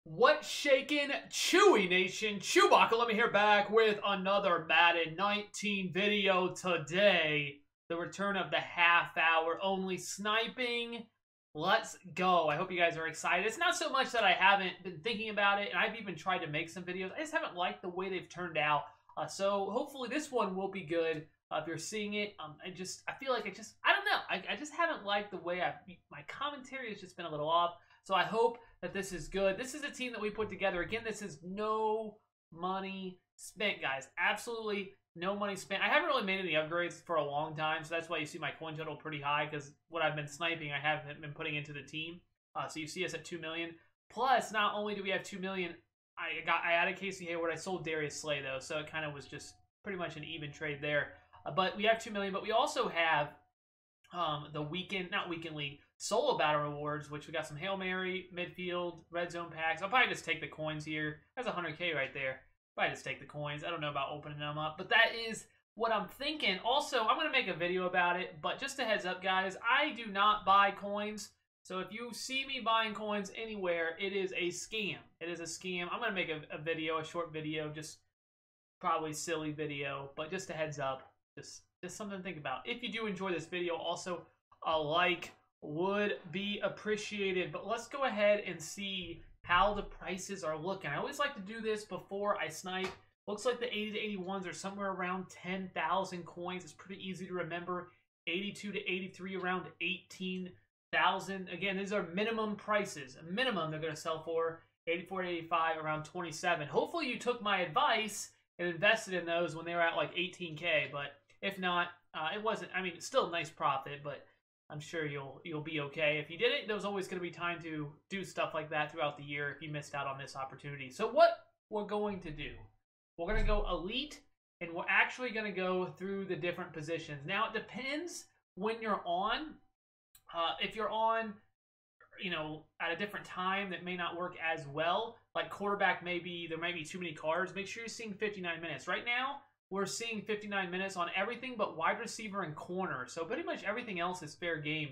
What's shaking, Chewy Nation? ChewbaccaLemma here, back with another Madden 19 video today. The return of the half-hour only sniping. Let's go. I hope you guys are excited. It's not so much that I haven't been thinking about it, and I've even tried to make some videos. I just haven't liked the way they've turned out. So hopefully this one will be good. If you're seeing it, I feel like I don't know. I just haven't liked the way my commentary has just been a little off. So I hope that this is good. This is a team that we put together. Again, this is no money spent, guys. Absolutely no money spent. I haven't really made any upgrades for a long time, so that's why you see my coin total pretty high, because what I've been sniping, I haven't been putting into the team. So you see us at 2 million. Plus, not only do we have 2 million, I added Casey Hayward. I sold Darius Slay, though, so it kind of was just pretty much an even trade there. But we have 2 million, but we also have the not weekend league, solo battle rewards, which we got some Hail Mary, midfield, red zone packs. I'll probably just take the coins here. That's 100K right there. Probably just take the coins. I don't know about opening them up, but that is what I'm thinking. Also, I'm going to make a video about it, but just a heads up, guys, I do not buy coins. So if you see me buying coins anywhere, it is a scam. It is a scam. I'm going to make a video, a short video, just probably silly video, but just a heads up. Just something to think about. If you do enjoy this video, also a like would be appreciated. But let's go ahead and see how the prices are looking. I always like to do this before I snipe. Looks like the 80 to 81s are somewhere around 10,000 coins. It's pretty easy to remember. 82 to 83 around 18,000. Again, these are minimum prices. A minimum they're going to sell for. 84 to 85 around 27. Hopefully you took my advice and invested in those when they were at like 18K, but if not, it wasn't. I mean, it's still a nice profit, but I'm sure you'll be okay. If you did it, there's always going to be time to do stuff like that throughout the year if you missed out on this opportunity. So what we're going to do, we're going to go elite, and we're actually going to go through the different positions. Now, it depends when you're on. If you're on, you know, at a different time, that may not work as well. Like quarterback, there may be too many cards. Make sure you're seeing 59 minutes. Right now, we're seeing 59 minutes on everything but wide receiver and corner. So pretty much everything else is fair game.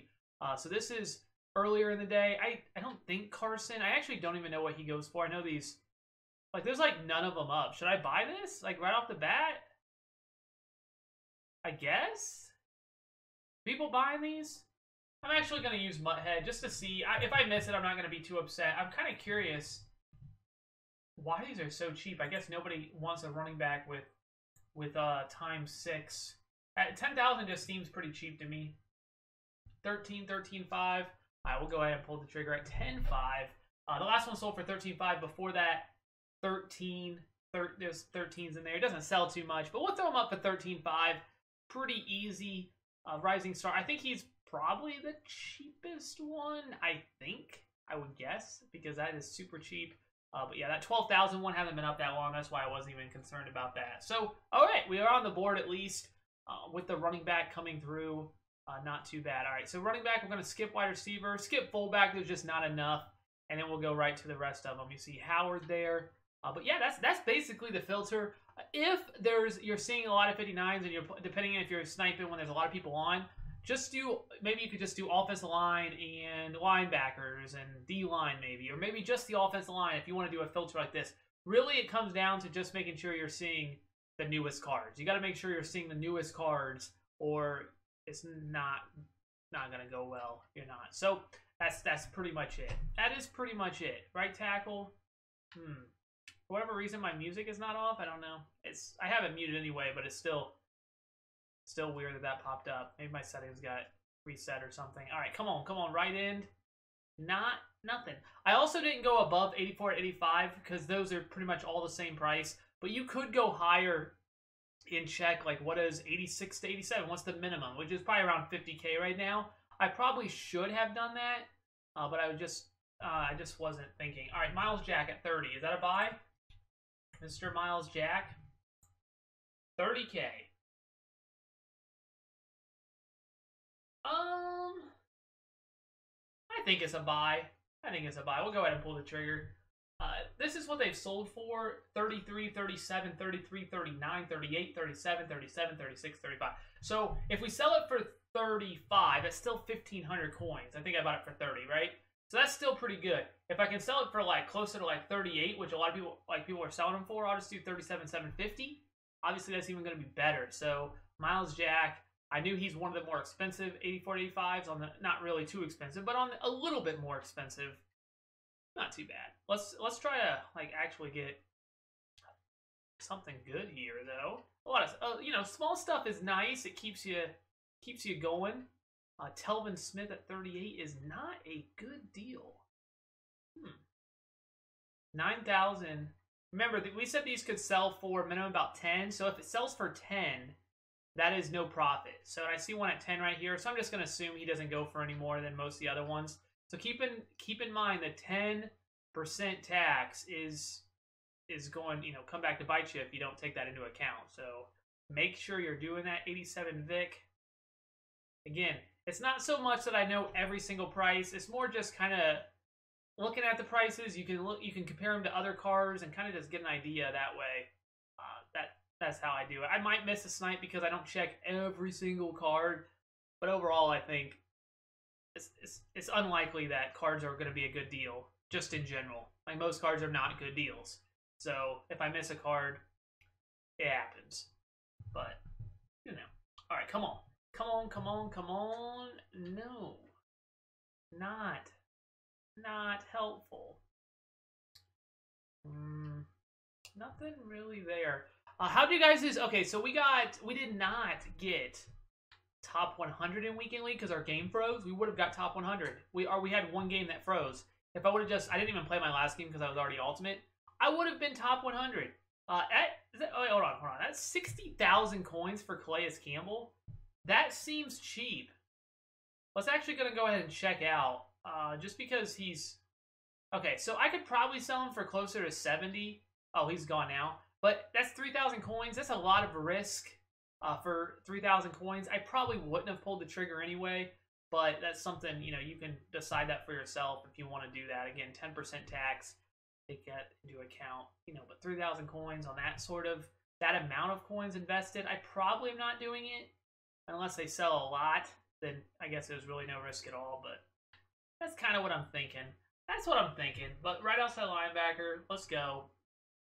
So this is earlier in the day. I don't think Carson, I actually don't even know what he goes for. I know these, like there's like none of them up. Should I buy this? Like right off the bat? I guess? People buying these? I'm actually going to use Mutthead just to see. If I miss it, I'm not going to be too upset. I'm kind of curious why these are so cheap. I guess nobody wants a running back with ×6. At 10,000 just seems pretty cheap to me. 13.5. All right, we'll go ahead and pull the trigger at 10.5. The last one sold for 13.5. Before that, 13. There's 13s in there. It doesn't sell too much, but we'll throw them up for 13.5. Pretty easy. Rising Star. I think he's probably the cheapest one. I would guess, because that is super cheap. But yeah, that 12,000 one hasn't been up that long. That's why I wasn't even concerned about that. So, all right, we are on the board at least with the running back coming through. Not too bad. All right, so running back, we're going to skip wide receiver, skip fullback. There's just not enough, and then we'll go right to the rest of them. You see Howard there. But yeah, that's basically the filter. If you're seeing a lot of 59s, and depending on if you're sniping when there's a lot of people on, maybe you could just do offensive line and linebackers and D-line maybe, or maybe just the offensive line if you want to do a filter like this. Really, it comes down to just making sure you're seeing the newest cards. You got to make sure you're seeing the newest cards, or it's not going to go well if you're not. So that's pretty much it. That is pretty much it. Right tackle. For whatever reason, my music is not off. I don't know. I have it muted anyway, but it's still weird that popped up. Maybe my settings got reset or something. All right, come on, right end. Nothing. I also didn't go above 84 to 85 because those are pretty much all the same price. But you could go higher in check, like what is 86 to 87? What's the minimum? Which is probably around 50K right now. I probably should have done that, but I just wasn't thinking. All right, Miles Jack at 30. Is that a buy? Mr. Miles Jack, 30K. I think it's a buy. We'll go ahead and pull the trigger. This is what they've sold for: 33, 37, 33, 39, 38, 37, 37, 36, 35. So if we sell it for 35, that's still 1,500 coins. I think I bought it for 30, right? So that's still pretty good. If I can sell it for like closer to like 38, which a lot of people are selling them for, I'll just do 37,750. Obviously, that's even going to be better. So Miles Jack, I knew he's one of the more expensive 84 to 85s on the not really too expensive, but on a little bit more expensive. Not too bad. Let's try to like actually get something good here though. A lot of you know, small stuff is nice. It keeps you going. Telvin Smith at 38 is not a good deal. 9,000. Remember, we said these could sell for minimum about 10. So if it sells for 10, that is no profit. So I see one at 10 right here. So I'm just going to assume he doesn't go for any more than most of the other ones. So keep in mind that 10% tax is going, you know, come back to bite you if you don't take that into account. So make sure you're doing that. 87 Vic. Again, it's not so much that I know every single price. It's more just kind of looking at the prices. You can compare them to other cars and kind of just get an idea that way. That's how I do it. I might miss a snipe because I don't check every single card, but overall, I think it's unlikely that cards are going to be a good deal. Just in general, like most cards are not good deals. So if I miss a card, it happens. But you know, all right, come on. Come on, come on, come on. No. Not helpful. Nothing really there. How do you guys do? Okay, so we did not get top 100 in Weekend League because our game froze. We would have got top 100. We had one game that froze. If I would have I didn't even play my last game because I was already ultimate. I would have been top 100. Oh, wait, hold on. That's 60,000 coins for Calais Campbell. That seems cheap. Let's actually gonna go ahead and check out. Just because he's okay, so I could probably sell him for closer to 70. Oh, he's gone now. But that's 3,000 coins. That's a lot of risk for 3,000 coins. I probably wouldn't have pulled the trigger anyway, but that's something, you know, you can decide that for yourself if you want to do that. Again, 10% tax, take that into account, you know, but 3,000 coins on that amount of coins invested, I probably am not doing it unless they sell a lot. Then I guess there's really no risk at all, but that's kind of what I'm thinking. That's what I'm thinking. But right outside linebacker, let's go.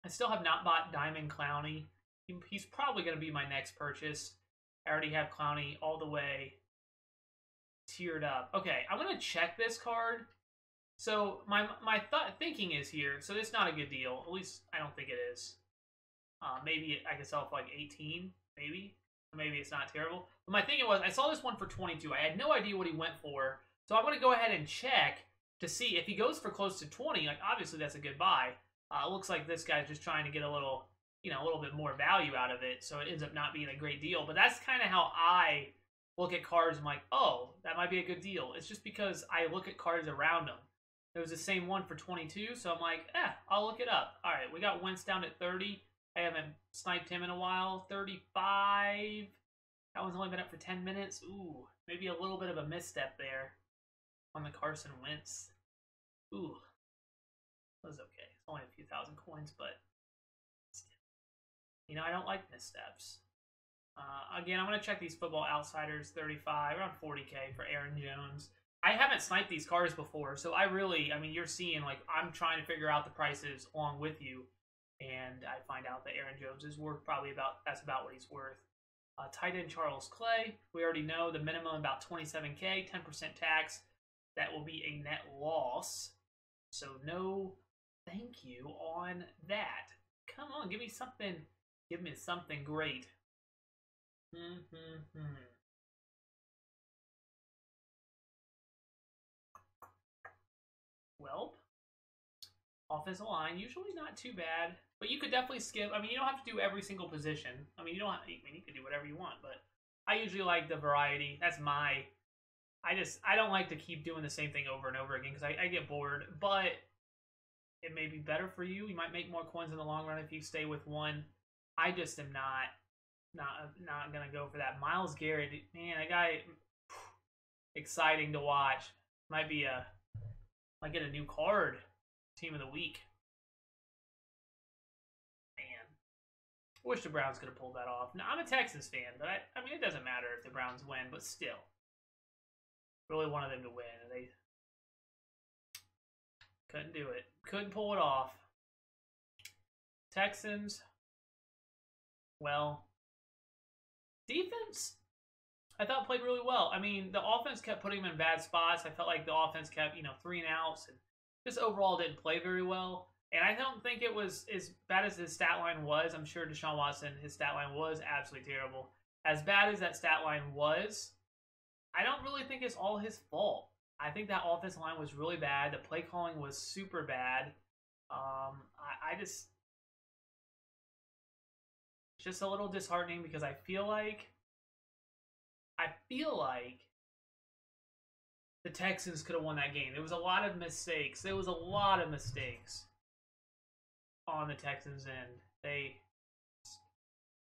I still have not bought Diamond Clowney. He's probably going to be my next purchase. I already have Clowney all the way tiered up. Okay, I'm going to check this card. So my thinking is here. So it's not a good deal. At least I don't think it is. Maybe I could sell it for like 18, maybe. Maybe it's not terrible. But my thinking was, I saw this one for 22. I had no idea what he went for. So I'm going to go ahead and check to see if he goes for close to 20. Like, obviously, that's a good buy. It looks like this guy's just trying to get a little bit more value out of it. So it ends up not being a great deal. But that's kind of how I look at cards. I'm like, oh, that might be a good deal. It's just because I look at cards around them. There was the same one for 22. So I'm like, I'll look it up. All right, we got Wentz down at 30. I haven't sniped him in a while. 35. That one's only been up for 10 minutes. Ooh, maybe a little bit of a misstep there on the Carson Wentz. Ooh, that was okay. It's only a few thousand coins, but still. You know, I don't like missteps. Again, I'm going to check these Football Outsiders 35, around 40K for Aaron Jones. I haven't sniped these cars before, so I mean, you're seeing, like, I'm trying to figure out the prices along with you. And I find out that Aaron Jones is worth that's about what he's worth. Tight end Charles Clay, we already know the minimum about 27K, 10% tax. That will be a net loss. So no thank you on that. Come on, give me something. Give me something great. Welp. Offensive line, usually not too bad, but you could definitely skip. I mean, you don't have to do every single position. I mean, you can do whatever you want, but I usually like the variety. That's I don't like to keep doing the same thing over and over again because I get bored, but it may be better for you. You might make more coins in the long run if you stay with one. I just am not going to go for that. Myles Garrett, man, that guy, exciting to watch. Might get a new card. Team of the week. Man. I wish the Browns could have pulled that off. Now, I'm a Texans fan, but I mean, it doesn't matter if the Browns win, but still. Really wanted them to win. Couldn't do it. Couldn't pull it off. Texans, well, defense, I thought played really well. I mean, the offense kept putting him in bad spots. I felt like the offense kept, 3 and outs, and just overall didn't play very well. And I don't think it was as bad as his stat line was. I'm sure Deshaun Watson, his stat line was absolutely terrible. As bad as that stat line was, I don't really think it's all his fault. I think that offensive line was really bad. The play calling was super bad. It's just a little disheartening because I feel like the Texans could have won that game. There was a lot of mistakes. There was a lot of mistakes on the Texans' end.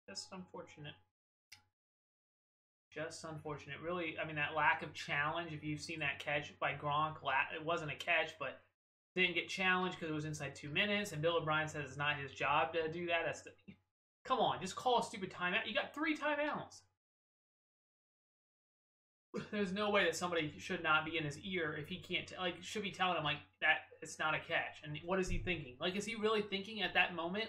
Just unfortunate. Just unfortunate. Really, I mean, that lack of challenge, if you've seen that catch by Gronk, it wasn't a catch, but didn't get challenged because it was inside 2 minutes, and Bill O'Brien says it's not his job to do that. Come on, just call a stupid timeout. You got 3 timeouts. There's no way that somebody should not be in his ear if he can't, should be telling him, that it's not a catch. And what is he thinking? Is he really thinking at that moment,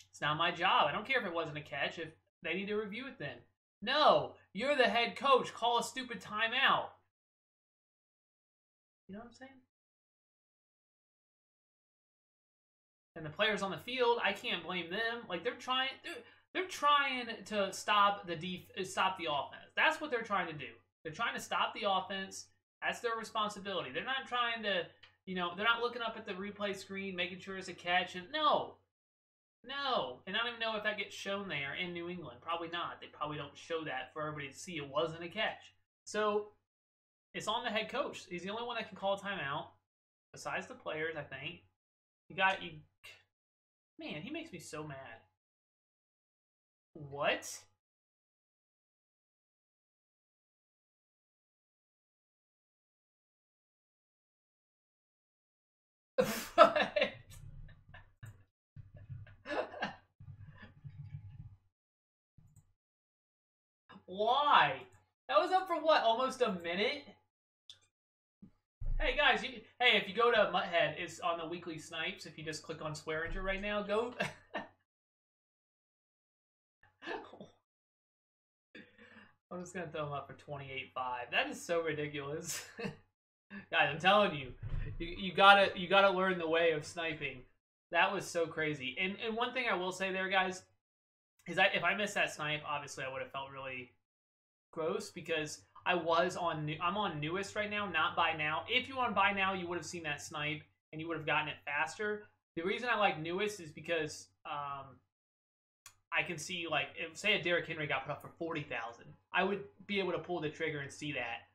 it's not my job. I don't care if it wasn't a catch. If they need to review it then. No, you're the head coach. Call a stupid timeout. You know what I'm saying? And the players on the field, I can't blame them. They're trying to stop the offense. That's what they're trying to do. They're trying to stop the offense. That's their responsibility. They're not trying to, they're not looking up at the replay screen, making sure it's a catch. And no. And I don't even know if that gets shown there in New England. Probably not. They probably don't show that for everybody to see it wasn't a catch. So it's on the head coach. He's the only one that can call a timeout, besides the players, I think. Man, he makes me so mad. What? Why? That was up for what? Almost a minute? Hey guys, if you go to Mutthead, it's on the weekly snipes. If you just click on Swearinger right now, go. I'm just gonna throw him up for 28.5. That is so ridiculous. Guys, I'm telling you, you gotta learn the way of sniping. That was so crazy. And one thing I will say there, guys, is if I missed that snipe, obviously I would have felt really gross because I'm on newest right now, not buy now. If you were on buy now, you would have seen that snipe and you would have gotten it faster. The reason I like newest is because I can see, if, say a Derrick Henry got put up for 40,000, I would be able to pull the trigger and see that.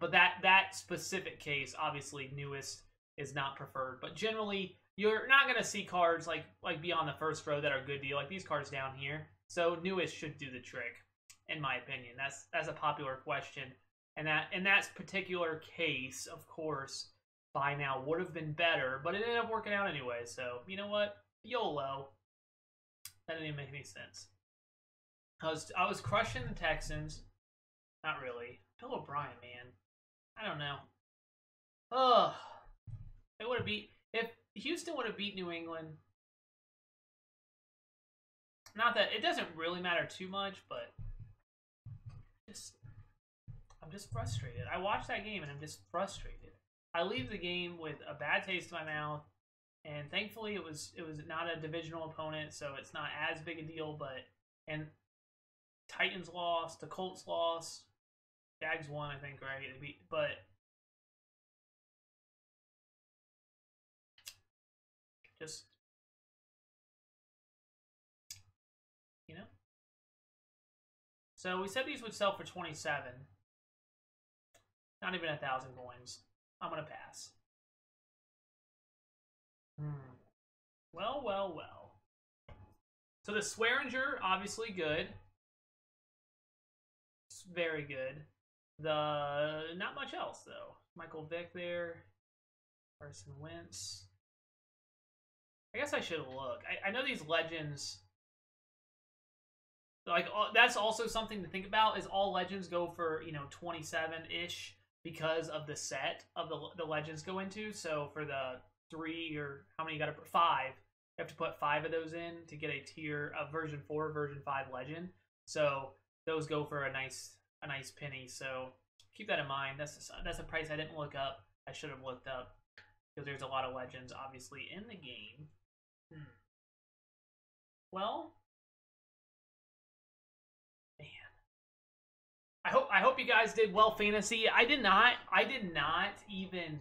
But that specific case, obviously, newest is not preferred. But generally, you're not going to see cards like be on the first row that are a good deal, like these cards down here. So newest should do the trick, in my opinion. That's a popular question. And in that particular case, of course, buy now would have been better, but it ended up working out anyway. So, you know what? YOLO. That didn't even make any sense. I was crushing the Texans. Not really. Bill O'Brien, man. I don't know. Ugh. They would have if Houston would have beat New England. Not that it doesn't really matter too much, but I'm just frustrated. I watched that game and I'm just frustrated. I leave the game with a bad taste in my mouth, and thankfully it was not a divisional opponent, so it's not as big a deal. And Titans lost, the Colts lost, Jags won, I think, right? But just, So we said these would sell for 27. Not even 1,000 coins. I'm gonna pass. Well. So the Swearinger, obviously good. It's very good. Not much else though. Michael Vick there. Carson Wentz. I guess I should look. I know these legends. That's also something to think about. Is all legends go for 27-ish because of the set of the legends go into. So for the 3 or how many you got to put? 5. You have to put 5 of those in to get a version 4, version 5 legend. So those go for a nice penny. So keep that in mind. That's a price I didn't look up. I should have looked up because there's a lot of legends obviously in the game. Well, man, I hope you guys did well fantasy. I did not even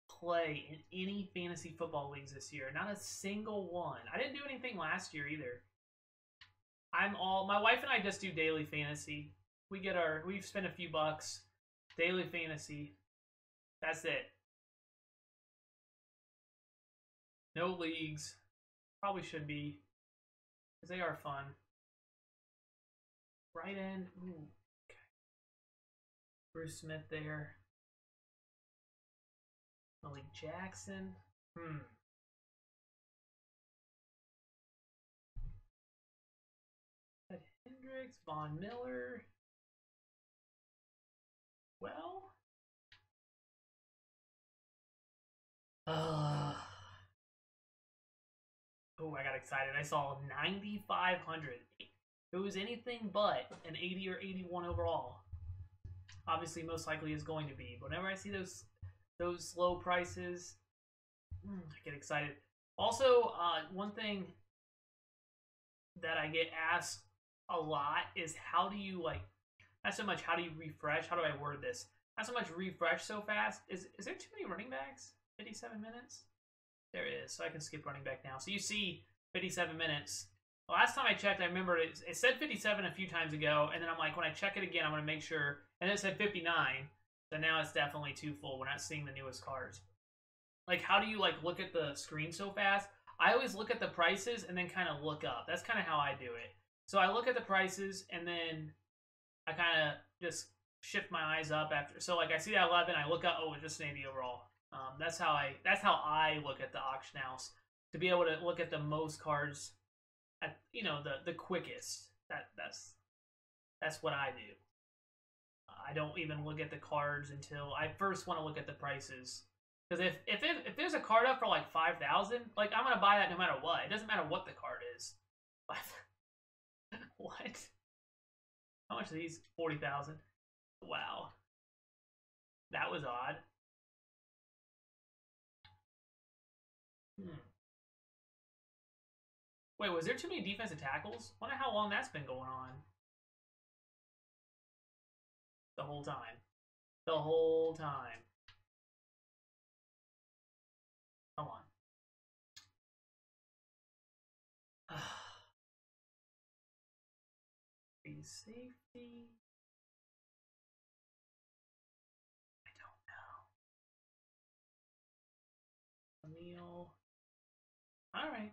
play in any fantasy football leagues this year. Not a single one. I didn't do anything last year either. My wife and I just do daily fantasy. We've spent a few bucks. Daily fantasy. That's it. No leagues. Probably should be. Because they are fun. Right end. Ooh. Okay. Bruce Smith there. Malik Jackson. Hendricks, Von Miller. Well. Oh, I got excited. I saw 9,500. It was anything but an 80 or 81 overall. Obviously, most likely is going to be. But whenever I see those low prices, I get excited. Also, one thing that I get asked a lot is how do you not so much how do you refresh, how do I word this? Not so much refresh so fast. Is there too many running backs? 57 minutes? There is, so I can skip running back now. So you see 57 minutes. The last time I checked, I remember it said 57 a few times ago, and then I'm like, when I check it again, I'm going to make sure, and it said 59, so now it's definitely too full. We're not seeing the newest cards. Like, how do you, look at the screen so fast? I always look at the prices and then kind of look up. That's kind of how I do it. So I look at the prices, and then I kind of just shift my eyes up after. So, I see that 11, I look up, oh, it's just an 80 overall. That's how I look at the auction house, to be able to look at the most cards at the quickest. That's what I do. I don't even look at the cards until I first want to look at the prices, because if there's a card up for 5,000, I'm gonna buy that no matter what. It doesn't matter what the card is. What? How much are these? 40,000. Wow, that was odd. Wait, was there too many defensive tackles? Wonder how long that's been going on. The whole time. The whole time. Come on. Free safety. I don't know. Emil. All right.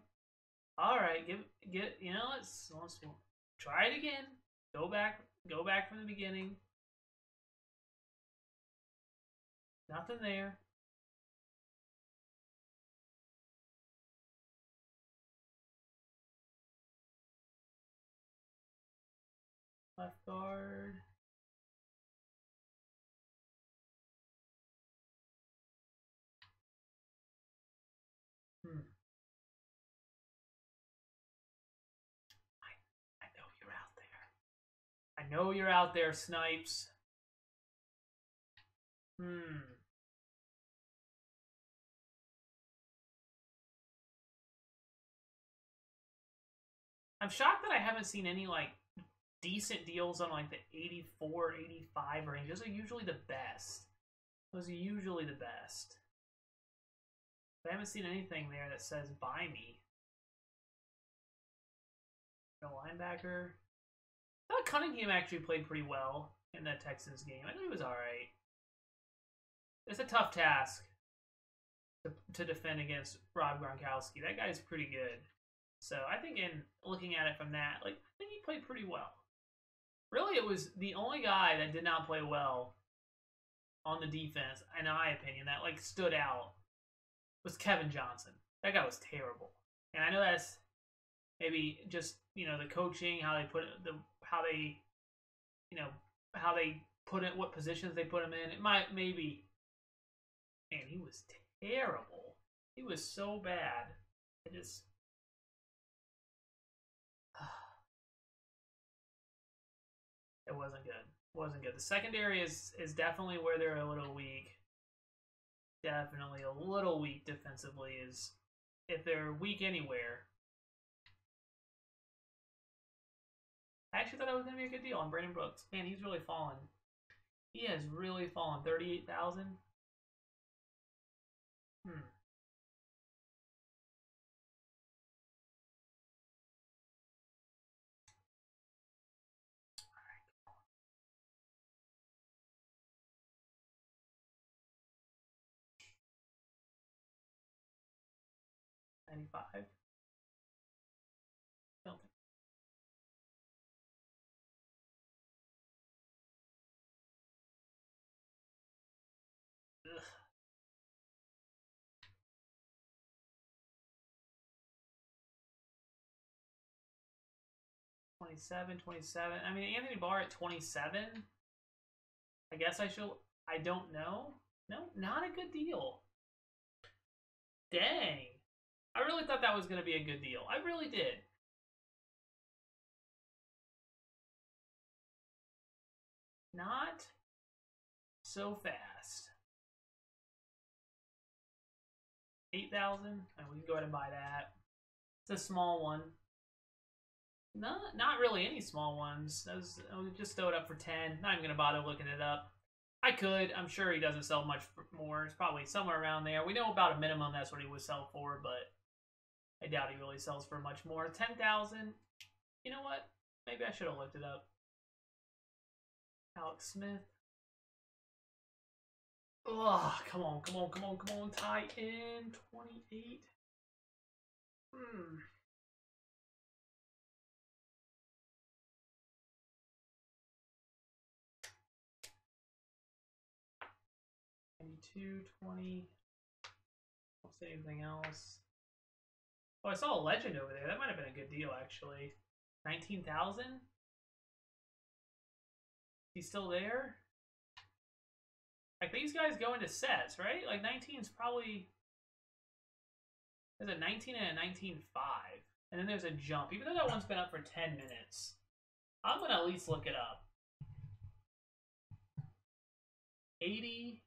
Let's try it again. Go back from the beginning. Nothing there. Left guard. I know you're out there, Snipes. I'm shocked that I haven't seen any decent deals on the 84, 85 range. Those are usually the best. I haven't seen anything there that says buy me. No linebacker. I thought Cunningham actually played pretty well in that Texans game. I knew he was alright. It's a tough task to defend against Rob Gronkowski. That guy's pretty good. So I think in looking at it from that, I think he played pretty well. Really, it was the only guy that did not play well on the defense, in my opinion, that stood out was Kevin Johnson. That guy was terrible. And I know that's maybe just the coaching, how they put it, what positions they put him in. It might maybe, man, he was terrible. He was so bad. It just... It wasn't good. Wasn't good. The secondary is definitely where they're a little weak. Definitely a little weak defensively. Is if they're weak anywhere. I actually thought that was going to be a good deal on Brandon Brooks. Man, he's really fallen. He has really fallen. 38,000. 95. Don't think. Ugh. 27. I mean, Anthony Barr at 27. I guess I should. I don't know. No, not a good deal. Dang. I really thought that was going to be a good deal. I really did. Not so fast. 8,000. We can go ahead and buy that. It's a small one. Not really any small ones. I was just throw it up for 10. Not even going to bother looking it up. I could. I'm sure he doesn't sell much more. It's probably somewhere around there. We know about a minimum that's what he would sell for, but I doubt he really sells for much more. 10,000. You know what? Maybe I should have looked it up. Alex Smith. Oh, come on. Tie in 28. 20. Don't say anything else. Oh, I saw a legend over there. That might have been a good deal, actually. 19,000? He's still there? Like, these guys go into sets, right? Like, 19's probably... There's a 19 and a 19.5. And then there's a jump. Even though that one's been up for 10 minutes. I'm going to at least look it up. 83.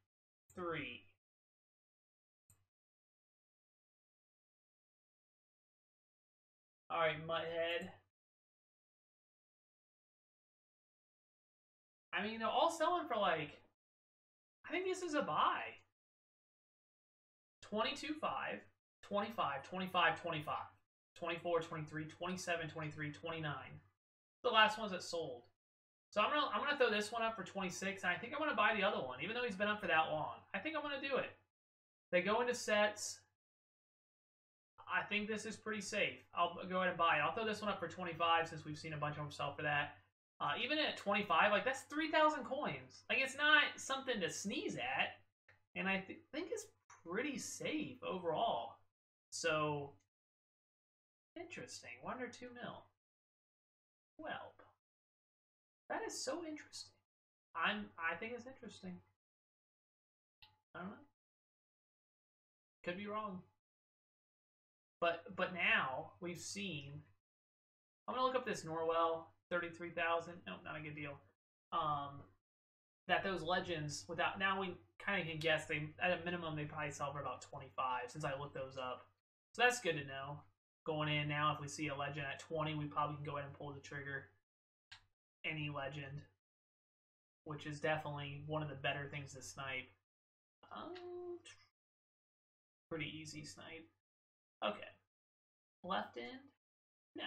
Alright, Mudhead. I mean, they're all selling for like... I think this is a buy. 22.5, 25, 25, 25, 24, 23, 27, 23, 29. The last ones that sold. So I'm gonna throw this one up for 26, and I think I'm gonna buy the other one, even though he's been up for that long. I think I'm gonna do it. They go into sets. I think this is pretty safe. I'll go ahead and buy it. I'll throw this one up for 25 since we've seen a bunch of them sell for that. Even at 25, like that's 3,000 coins. Like it's not something to sneeze at, and I think it's pretty safe overall. So interesting. 1 or 2 mil. Well, that is so interesting. I think it's interesting. I don't know. Could be wrong. But now we've seen. I'm gonna look up this Norwell 33,000. No, not a good deal. That those legends without now we kind of can guess they at a minimum they probably sell for about 25 since I looked those up. So that's good to know. Going in now, if we see a legend at 20, we probably can go ahead and pull the trigger. Any legend, which is definitely one of the better things to snipe. Pretty easy snipe. Okay. Left end? No.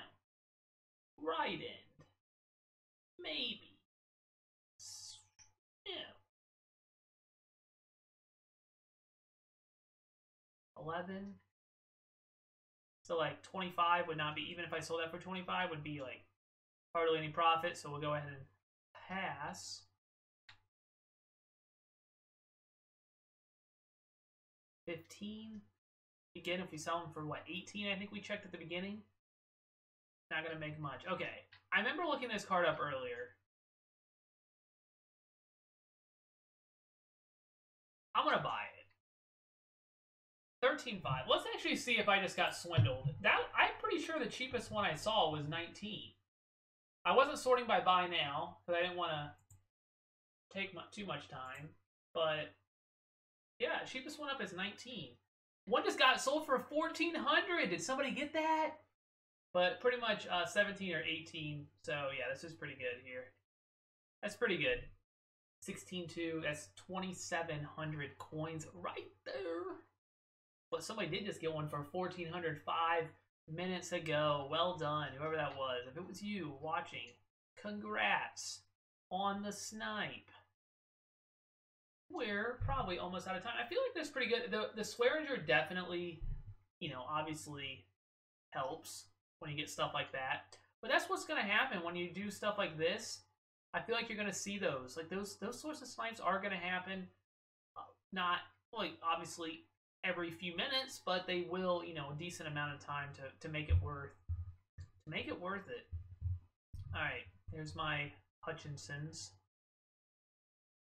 Right end? Maybe. Yeah. 11. So like 25 would not be, even if I sold that for 25, would be like hardly any profit. So we'll go ahead and pass. $15. Again, if we sell them for what, 18, I think we checked at the beginning. Not gonna make much. Okay. I remember looking this card up earlier. I'm gonna buy it. 13.5. Let's actually see if I just got swindled. I'm pretty sure the cheapest one I saw was 19. I wasn't sorting by buy now because I didn't want to take too much time. But yeah, cheapest one up is 19. One just got sold for 1,400. Did somebody get that? But pretty much 17 or 18. So yeah, this is pretty good here. That's pretty good. 16.2. That's 2,700 coins right there. But somebody did just get one for 1,400 5 minutes ago. Well done, whoever that was. If it was you watching, congrats on the snipe. We're probably almost out of time. I feel like that's pretty good. The Swearinger definitely, you know, obviously helps when you get stuff like that. But that's what's going to happen when you do stuff like this. I feel like you're going to see those. Like, those sorts of snipes are going to happen. Not, like, obviously every few minutes, but they will, you know, a decent amount of time to make it worth it. All right, here's my Hutchinsons.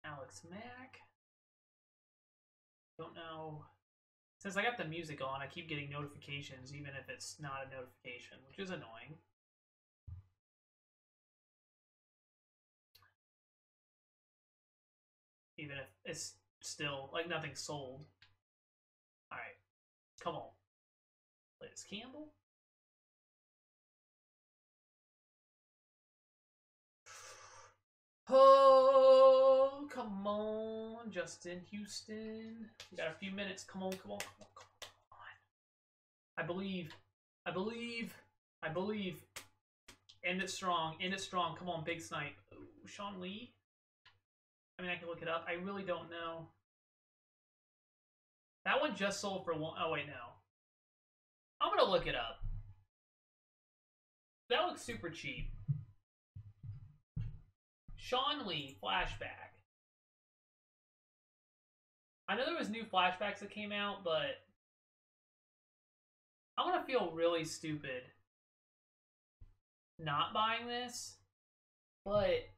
Alex Mack. Don't know. Since I got the music on, I keep getting notifications, even if it's not a notification, which is annoying. Even if it's still, like, nothing's sold. Alright. Come on. Liz Campbell. Oh, come on, Justin Houston. We got a few minutes. Come on, come on, come on, come on, come on. I believe. I believe. I believe. End it strong. End it strong. Come on, big snipe. Ooh, Sean Lee. I mean, I can look it up. I really don't know. That one just sold for one. Oh, wait, no. I'm going to look it up. That looks super cheap. Sean Lee, flashback. I know there was new flashbacks that came out, but I'm going to feel really stupid not buying this, but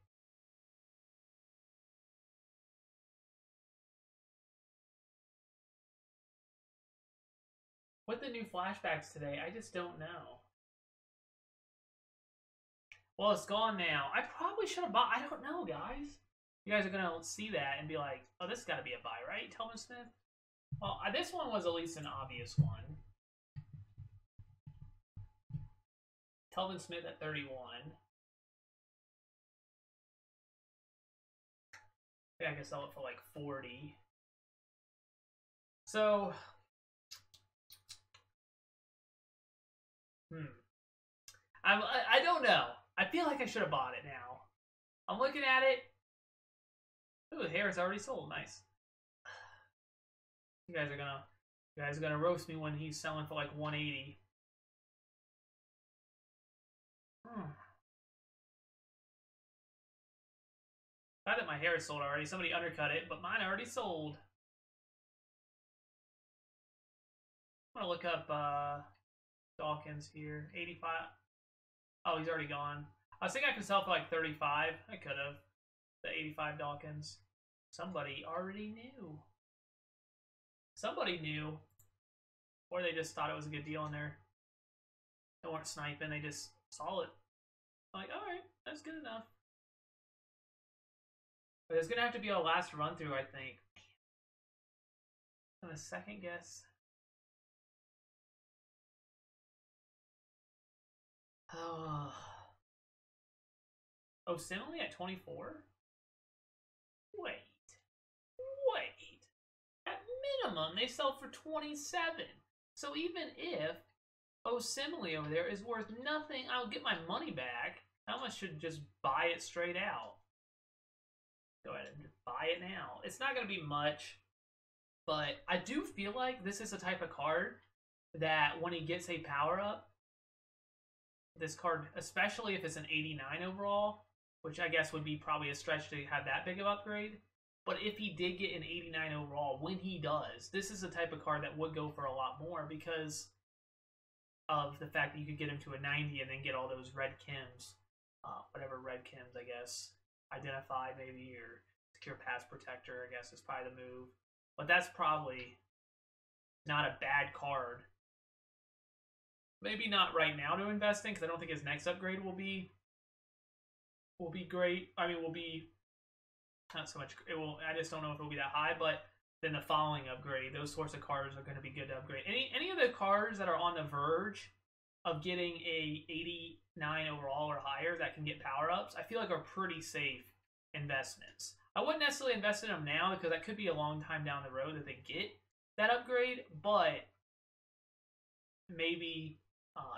with the new flashbacks today, I just don't know. Well, it's gone now. I probably should have bought. I don't know, guys. You guys are going to see that and be like, oh, this got to be a buy, right? Telvin Smith? Well, this one was at least an obvious one. Telvin Smith at 31. Yeah, I can sell it for like 40. So, I don't know. I feel like I should have bought it now. I'm looking at it. Ooh, the hair is already sold. Nice. You guys are gonna roast me when he's selling for like 180. Glad that my hair is sold already. Somebody undercut it, but mine already sold. I'm gonna look up Dawkins here. 85. Oh, he's already gone. I was thinking I could sell for like 35. I could have. The 85 Dawkins. Somebody already knew. Somebody knew. Or they just thought it was a good deal in there. They weren't sniping, they just saw it. I'm like, alright, that's good enough. But there's gonna have to be a last run through, I think. And a second guess. Oh, Simile at 24? Wait. At minimum, they sell for 27. So even if Simile over there is worth nothing, I'll get my money back. I almost should just buy it straight out. Go ahead and buy it now. It's not going to be much, but I do feel like this is a type of card that when he gets a power-up, this card, especially if it's an 89 overall, which I guess would be probably a stretch to have that big of upgrade, but if he did get an 89 overall, when he does, this is the type of card that would go for a lot more because of the fact that you could get him to a 90 and then get all those red chems, whatever red chems, I guess, identify maybe, or secure pass protector, I guess is probably the move. But that's probably not a bad card. Maybe not right now to invest in, because I don't think his next upgrade will be great. I mean, will be not so much. It will. I just don't know if it will be that high, but then the following upgrade, those sorts of cards are going to be good to upgrade. Any of the cards that are on the verge of getting a 89 overall or higher that can get power-ups, I feel like are pretty safe investments. I wouldn't necessarily invest in them now because that could be a long time down the road that they get that upgrade, but maybe,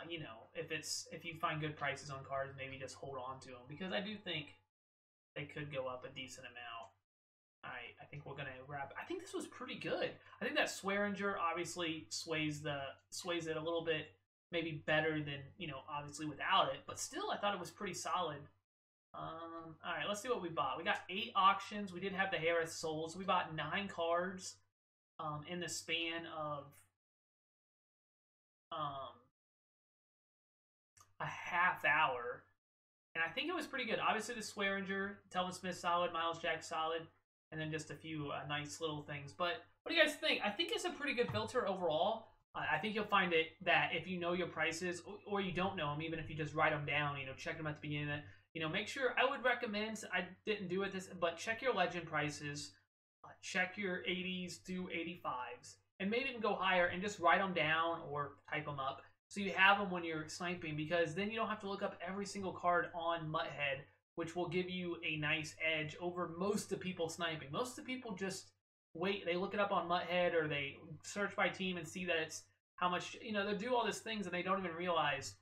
you know, if you find good prices on cards, maybe just hold on to them, because I do think they could go up a decent amount. Alright, I think we're gonna wrap. I think this was pretty good. I think that Swearinger obviously sways it a little bit, maybe better than, you know, obviously without it, but still I thought it was pretty solid. Alright, let's see what we bought. We got 8 auctions. We did have the Harris Souls. We bought 9 cards in the span of a half hour. And I think it was pretty good. Obviously the Swearinger, Telvin Smith solid, Miles Jack solid, and then just a few nice little things. But what do you guys think? I think it's a pretty good filter overall. I think you'll find it that if you know your prices, or you don't know them, even if you just write them down, you know, check them at the beginning, you know, make sure, I would recommend, I didn't do it this, but check your legend prices, check your 80s to 85s, and maybe even go higher and just write them down or type them up so you have them when you're sniping, because then you don't have to look up every single card on Mutthead, which will give you a nice edge over most of the people sniping. Most of the people just wait, they look it up on Mutthead, or they search by team and see that it's how much, you know, they do all these things and they don't even realize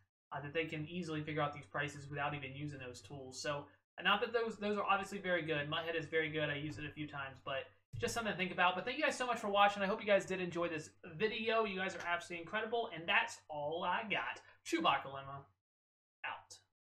that they can easily figure out these prices without even using those tools. So, not that those are obviously very good. Mutthead is very good. I used it a few times, but just something to think about. But thank you guys so much for watching. I hope you guys did enjoy this video. You guys are absolutely incredible, and that's all I got. ChewbaccaLemma.